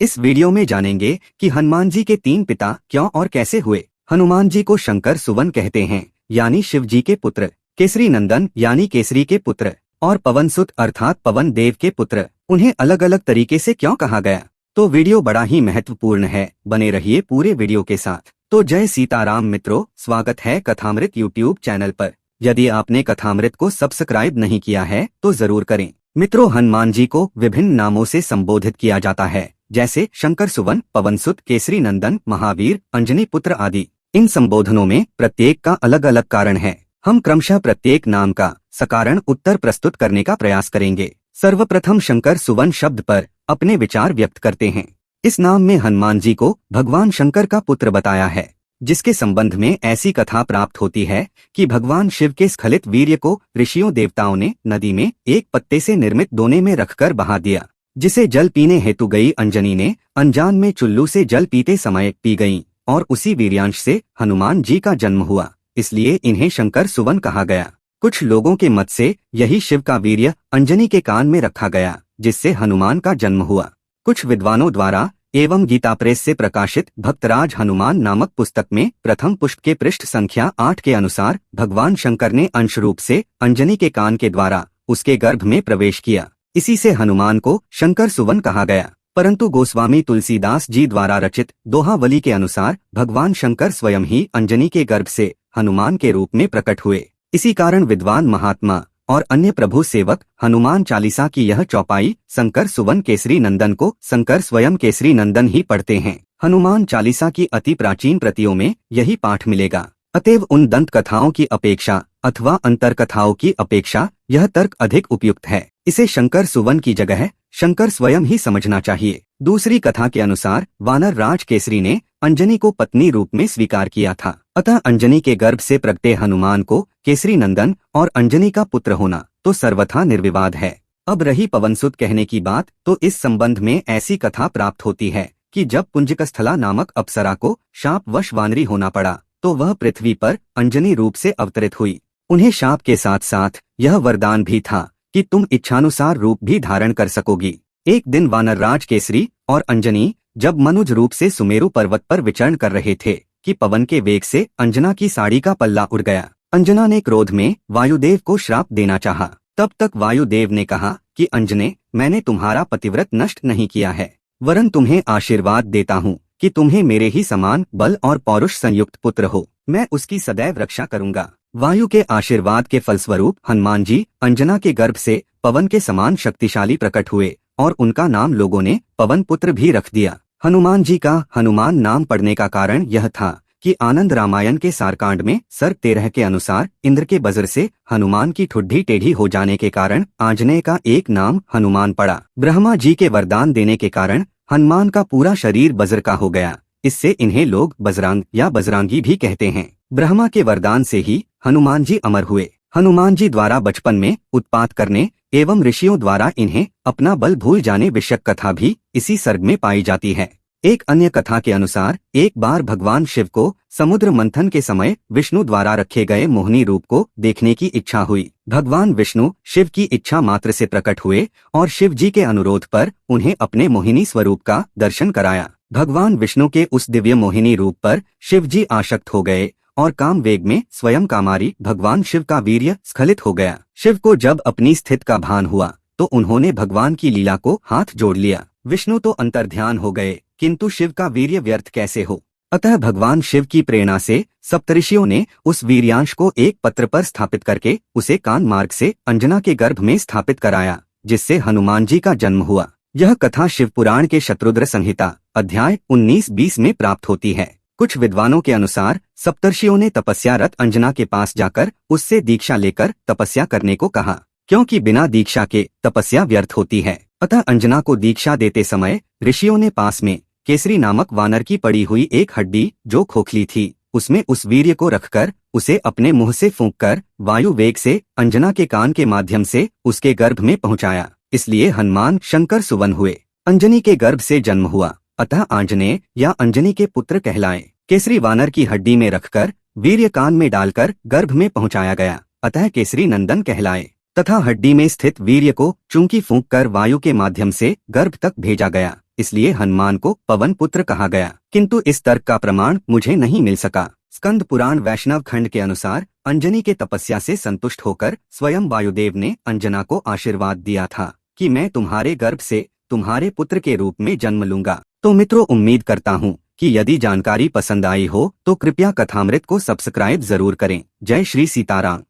इस वीडियो में जानेंगे कि हनुमान जी के तीन पिता क्यों और कैसे हुए। हनुमान जी को शंकर सुवन कहते हैं, यानी शिव जी के पुत्र, केसरी नंदन यानी केसरी के पुत्र, और पवन सुत अर्थात पवन देव के पुत्र। उन्हें अलग अलग तरीके से क्यों कहा गया, तो वीडियो बड़ा ही महत्वपूर्ण है, बने रहिए पूरे वीडियो के साथ। तो जय सीताराम मित्रों, स्वागत है कथामृत यूट्यूब चैनल पर। यदि आपने कथामृत को सब्सक्राइब नहीं किया है तो जरूर करें। मित्रों, हनुमान जी को विभिन्न नामों से संबोधित किया जाता है, जैसे शंकर सुवन, पवन सुत, केसरी नंदन, महावीर, अंजनी पुत्र आदि। इन संबोधनों में प्रत्येक का अलग अलग कारण है। हम क्रमशः प्रत्येक नाम का सकारण उत्तर प्रस्तुत करने का प्रयास करेंगे। सर्वप्रथम शंकर सुवन शब्द पर अपने विचार व्यक्त करते हैं। इस नाम में हनुमान जी को भगवान शंकर का पुत्र बताया है, जिसके संबंध में ऐसी कथा प्राप्त होती है कि भगवान शिव के स्खलित वीर्य को ऋषियों देवताओं ने नदी में एक पत्ते से निर्मित दोने में रखकर बहा दिया, जिसे जल पीने हेतु गई अंजनी ने अनजान में चुल्लू से जल पीते समय पी गईं, और उसी वीर्यांश से हनुमान जी का जन्म हुआ। इसलिए इन्हें शंकर सुवन कहा गया। कुछ लोगों के मत से यही शिव का वीर्य अंजनी के कान में रखा गया, जिससे हनुमान का जन्म हुआ। कुछ विद्वानों द्वारा एवं गीता प्रेस से प्रकाशित भक्तराज हनुमान नामक पुस्तक में प्रथम पुष्प के पृष्ठ संख्या 8 के अनुसार भगवान शंकर ने अंश रूप से अंजनी के कान के द्वारा उसके गर्भ में प्रवेश किया। इसी से हनुमान को शंकर सुवन कहा गया। परंतु गोस्वामी तुलसीदास जी द्वारा रचित दोहावली के अनुसार भगवान शंकर स्वयं ही अंजनी के गर्भ से हनुमान के रूप में प्रकट हुए। इसी कारण विद्वान महात्मा और अन्य प्रभु सेवक हनुमान चालीसा की यह चौपाई शंकर सुवन केसरी नंदन को शंकर स्वयं केसरी नंदन ही पढ़ते हैं। हनुमान चालीसा की अति प्राचीन प्रतियों में यही पाठ मिलेगा। अतएव उन दंत कथाओं की अपेक्षा अथवा अंतर कथाओं की अपेक्षा यह तर्क अधिक उपयुक्त है। इसे शंकर सुवन की जगह शंकर स्वयं ही समझना चाहिए। दूसरी कथा के अनुसार वानर राज केसरी ने अंजनी को पत्नी रूप में स्वीकार किया था, अतः अंजनी के गर्भ से प्रगटे हनुमान को केसरी नंदन और अंजनी का पुत्र होना तो सर्वथा निर्विवाद है। अब रही पवनसुत कहने की बात, तो इस संबंध में ऐसी कथा प्राप्त होती है कि जब पुंजकस्थला नामक अप्सरा को शापवश वानरी होना पड़ा, तो वह पृथ्वी पर अंजनी रूप से अवतरित हुई। उन्हें शाप के साथ साथ यह वरदान भी था कि तुम इच्छानुसार रूप भी धारण कर सकोगी। एक दिन वानर राज केसरी और अंजनी जब मनुज रूप से सुमेरु पर्वत पर विचरण कर रहे थे कि पवन के वेग से अंजना की साड़ी का पल्ला उड़ गया। अंजना ने क्रोध में वायुदेव को श्राप देना चाहा। तब तक वायुदेव ने कहा कि अंजने, मैंने तुम्हारा पतिव्रत नष्ट नहीं किया है, वरन तुम्हें आशीर्वाद देता हूँ कि तुम्हें मेरे ही समान बल और पौरुष संयुक्त पुत्र हो। मैं उसकी सदैव रक्षा करूंगा। वायु के आशीर्वाद के फलस्वरूप हनुमान जी अंजना के गर्भ से पवन के समान शक्तिशाली प्रकट हुए, और उनका नाम लोगों ने पवन पुत्र भी रख दिया। हनुमान जी का हनुमान नाम पड़ने का कारण यह था कि आनंद रामायण के सारकांड में सर्ग 13 के अनुसार इंद्र के वज्र से हनुमान की ठुड्डी टेढ़ी हो जाने के कारण आंजनेय का एक नाम हनुमान पड़ा। ब्रह्मा जी के वरदान देने के कारण हनुमान का पूरा शरीर वज्र का हो गया। इससे इन्हें लोग बजरांग या बजरांगी भी कहते हैं। ब्रह्मा के वरदान से ही हनुमान जी अमर हुए। हनुमान जी द्वारा बचपन में उत्पात करने एवं ऋषियों द्वारा इन्हें अपना बल भूल जाने विषयक कथा भी इसी सर्ग में पाई जाती है। एक अन्य कथा के अनुसार एक बार भगवान शिव को समुद्र मंथन के समय विष्णु द्वारा रखे गए मोहिनी रूप को देखने की इच्छा हुई। भगवान विष्णु शिव की इच्छा मात्र से प्रकट हुए और शिव जी के अनुरोध पर उन्हें अपने मोहिनी स्वरूप का दर्शन कराया। भगवान विष्णु के उस दिव्य मोहिनी रूप पर शिव जी आसक्त हो गए और काम वेग में स्वयं कामारी भगवान शिव का वीर्य स्खलित हो गया। शिव को जब अपनी स्थिति का भान हुआ तो उन्होंने भगवान की लीला को हाथ जोड़ लिया। विष्णु तो अंतर्ध्यान हो गए, किंतु शिव का वीर्य व्यर्थ कैसे हो। अतः भगवान शिव की प्रेरणा से सप्तऋषियों ने उस वीर्यांश को एक पत्र पर स्थापित करके उसे कान मार्ग से अंजना के गर्भ में स्थापित कराया, जिससे हनुमान जी का जन्म हुआ। यह कथा शिव पुराण के शत्रुद्र संहिता अध्याय 19-20 में प्राप्त होती है। कुछ विद्वानों के अनुसार सप्तर्षियों ने तपस्यारत अंजना के पास जाकर उससे दीक्षा लेकर तपस्या करने को कहा, क्योंकि बिना दीक्षा के तपस्या व्यर्थ होती है। अतः अंजना को दीक्षा देते समय ऋषियों ने पास में केसरी नामक वानर की पड़ी हुई एक हड्डी जो खोखली थी, उसमें उस वीर्य को रखकर उसे अपने मुंह से फूंककर वायु वेग से अंजना के कान के माध्यम से उसके गर्भ में पहुंचाया। इसलिए हनुमान शंकर सुवन हुए। अंजनी के गर्भ से जन्म हुआ, अतः आंजनेय या अंजनी के पुत्र कहलाए। केसरी वानर की हड्डी में रखकर वीर्य कान में डालकर गर्भ में पहुंचाया गया, अतः केसरी नंदन कहलाए। तथा हड्डी में स्थित वीर्य को चूंकि फूंककर वायु के माध्यम से गर्भ तक भेजा गया, इसलिए हनुमान को पवन पुत्र कहा गया। किंतु इस तर्क का प्रमाण मुझे नहीं मिल सका। स्कंद पुराण वैष्णव खंड के अनुसार अंजनी के तपस्या से संतुष्ट होकर स्वयं वायुदेव ने अंजना को आशीर्वाद दिया था कि मैं तुम्हारे गर्भ से तुम्हारे पुत्र के रूप में जन्म लूंगा। तो मित्रों, उम्मीद करता हूँ कि यदि जानकारी पसंद आई हो तो कृपया कथामृत को सब्सक्राइब जरूर करें। जय श्री सीताराम।